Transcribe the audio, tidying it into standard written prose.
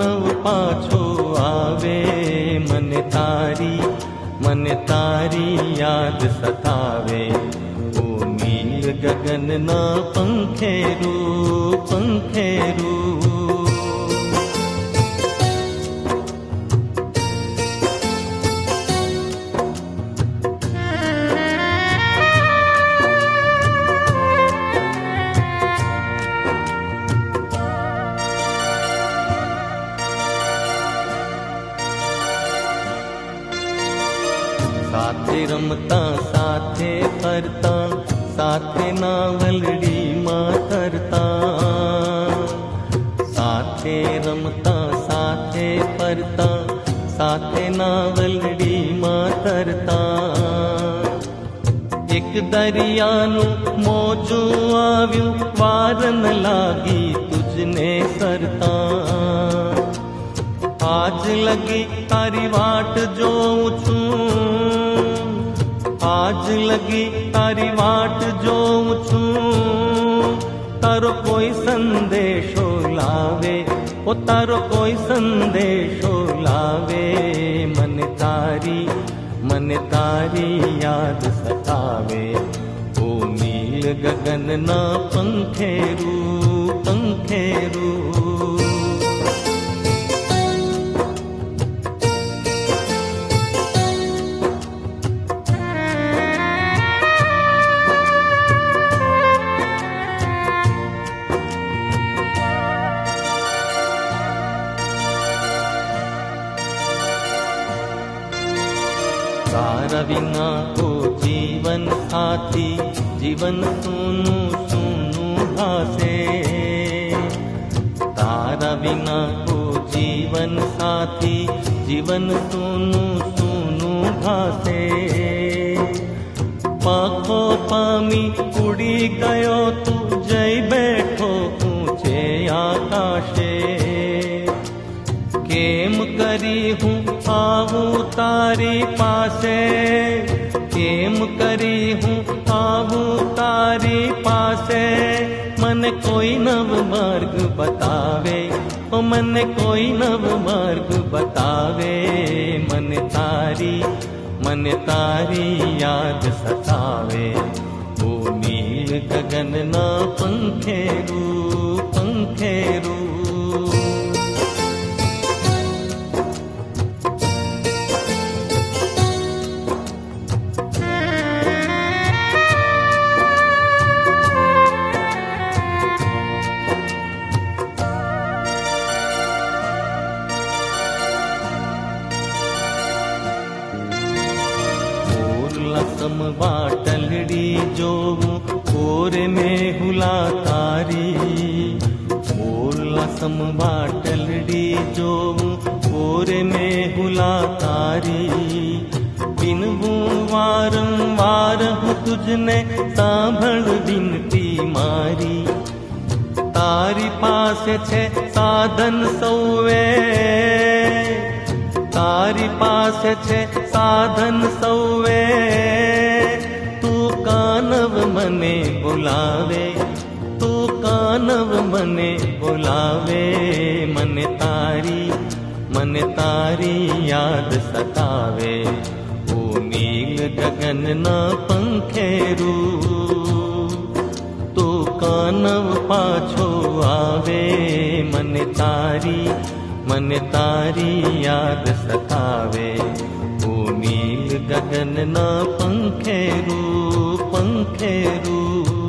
કાનવ પાછો આવે, મને તારી યાદ સતાવે. ઓ નીલ ગગનના પંખેરું પંખેરું. સાથે રમતા સાથે ફરતા, સાથે નાવલડીમાં તરતા. સાથે રમતા સાથે ફરતા, સાથે નાવલડીમાં તરતા. એક દરિયાનું મોજું આવ્યું, વાર ન લાગી તુજને સરતા. આજ લગી તારી વાટ જોઉં છું, આજ લગી તારી વાટ જોઉં છું. તારો કોઈ સંદેશો લાવે, ઓ તારો કોઈ સંદેશો લાવે. મને તારી યાદ સતાવે. ઓ નીલ ગગનના પંખેરું પંખેરું. તારા વિના ઓ જીવન સાથી, જીવન સૂનું સૂનું ભાસે. તારા વિના ઓ જીવન સાથી, જીવન સૂનું સૂનું ભાસે. પાંખો પામી ઉડી ગયો તું, જઈ બેઠો ઊંચે આકાશે. કેમ કરી હું આવું તારી પાસે, કેમ કરી હું આવું તારી પાસે. મને કોઈ નવ માર્ગ બતાવે, ઓ મને કોઈ નવ માર્ગ બતાવે. મને તારી યાદ સતાવે. ઓ નીલ ગગનના પંખેરું પંખેરું. લસમ વાટલડી જોવું, ઓરે મેહુલા તારી. મોર લસમ વાટલડી જોવું, ઓરે મેહુલા તારી. બિનવું વારંવાર હું તુજને, સાંભળ વિનતી મારી. તારી પાસે છે સાધન સૌએ, તારી પાસે છે સાધન સૌએ. તું કાનવ મને બોલાવે, તું કાનવ મને બોલાવે. મને તારી યાદ સતાવે. ઓ નીલ ગગનના પંખેરું, તું કાનવ પાછો આવે. મને તારી યાદ સતાવે. ઓ નીલ ગગનના પંખેરું પંખેરું.